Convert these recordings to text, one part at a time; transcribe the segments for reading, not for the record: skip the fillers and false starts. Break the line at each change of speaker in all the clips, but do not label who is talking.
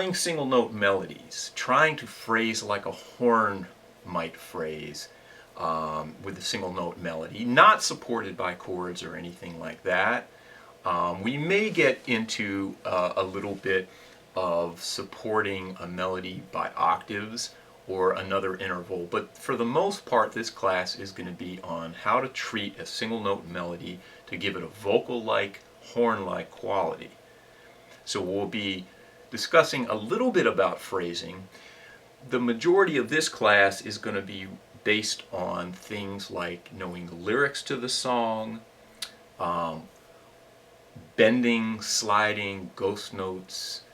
playing single note melodies, trying to phrase like a horn might phrase with a single note melody, not supported by chords or anything like that. We may get into a little bit of supporting a melody by octaves or another interval, but for the most part this class is going to be on how to treat a single note melody to give it a vocal-like, horn-like quality. So we'll be discussing a little bit about phrasing. The majority of this class is going to be based on things like knowing the lyrics to the song, bending, sliding, ghost notes,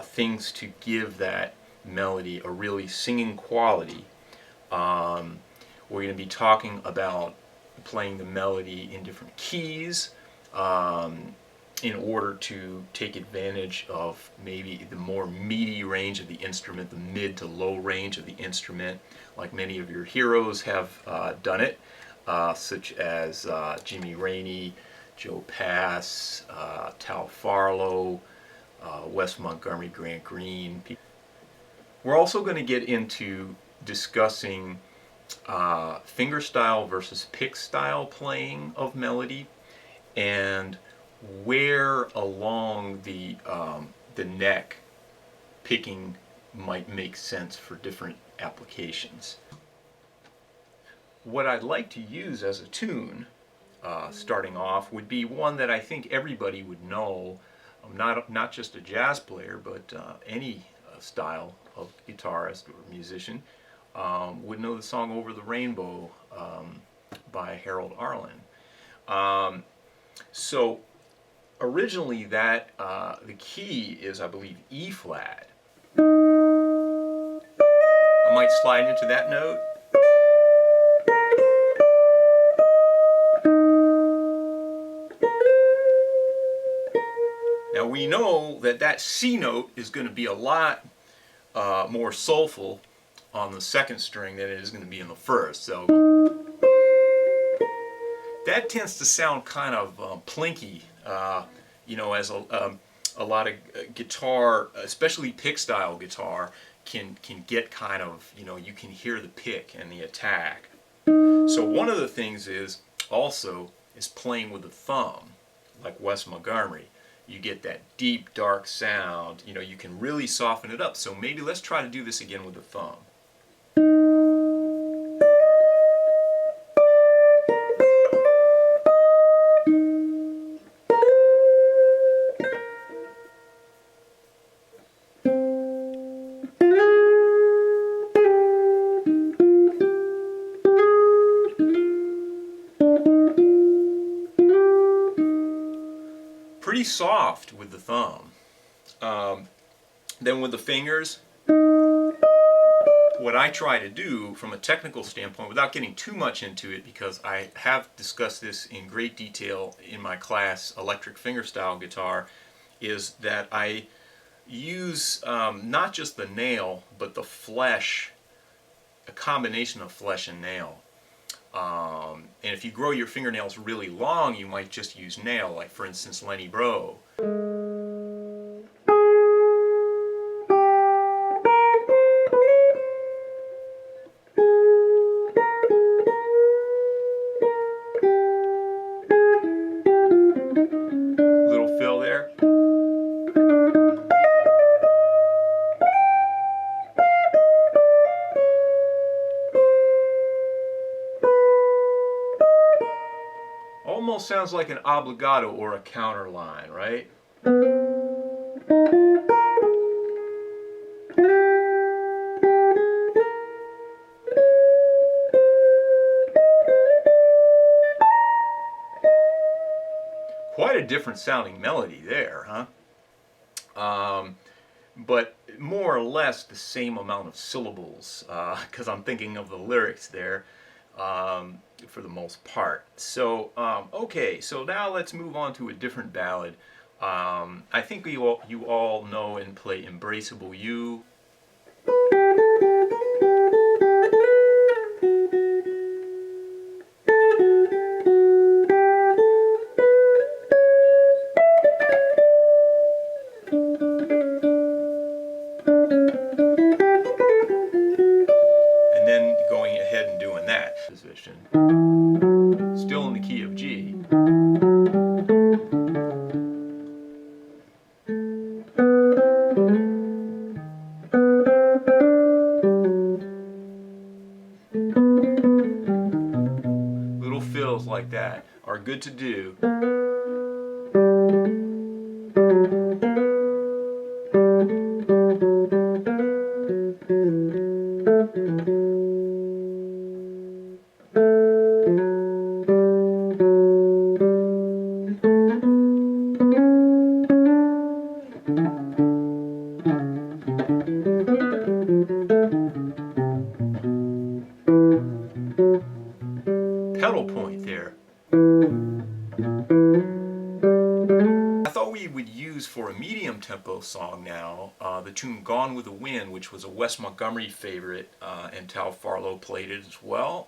things to give that melody a really singing quality. We're going to be talking about playing the melody in different keys in order to take advantage of maybe the more meaty range of the instrument, the mid to low range of the instrument, like many of your heroes have done it, such as Jimmy Rainey, Joe Pass, Tal Farlow, Wes Montgomery, Grant Green. We're also going to get into discussing fingerstyle versus pickstyle playing of melody, and where along the neck picking might make sense for different applications. What I'd like to use as a tune starting off would be one that I think everybody would know, not just a jazz player, but any style of guitarist or musician would know the song "Over the Rainbow" by Harold Arlen. So originally that the key is, I believe, E flat. I might slide into that note. Now we know that that C note is going to be a lot more soulful on the second string than it is going to be in the first. So that tends to sound kind of plinky, you know, as a lot of guitar, especially pick style guitar, can get kind of, you know, you can hear the pick and the attack. So one of the things is playing with the thumb, like Wes Montgomery. You get that deep, dark sound. You know, you can really soften it up. So maybe let's try to do this again with the thumb. Pretty soft with the thumb. Then with the fingers, what I try to do from a technical standpoint, without getting too much into it, because I have discussed this in great detail in my class, Electric Fingerstyle Guitar, is that I use not just the nail, but the flesh, a combination of flesh and nail. And if you grow your fingernails really long, you might just use nail, like for instance Lenny Breau. Little fill there. Almost sounds like an obligato or a counter line, right? Quite a different sounding melody there, huh? But more or less the same amount of syllables, because I'm thinking of the lyrics there. For the most part. So, okay, so now let's move on to a different ballad. I think you all know and play Embraceable You. that are good to do. Pedal point there. I thought we would use for a medium tempo song now the tune Gone with the Wind, which was a Wes Montgomery favorite, and Tal Farlow played it as well.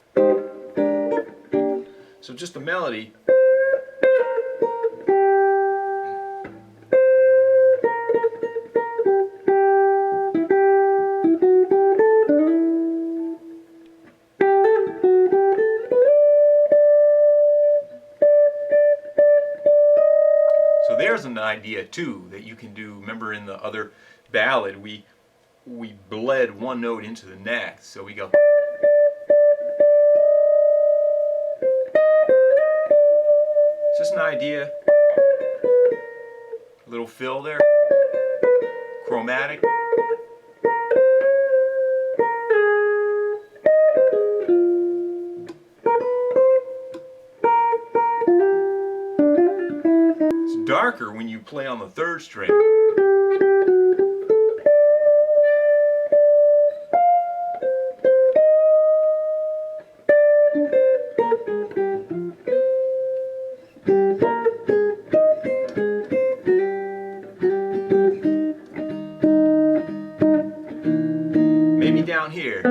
So just the melody. So there's an idea too that you can do. Remember in the other ballad we bled one note into the next, so we go. It's just an idea. A little fill there. Chromatic. It's darker when you play on the third string. Maybe down here.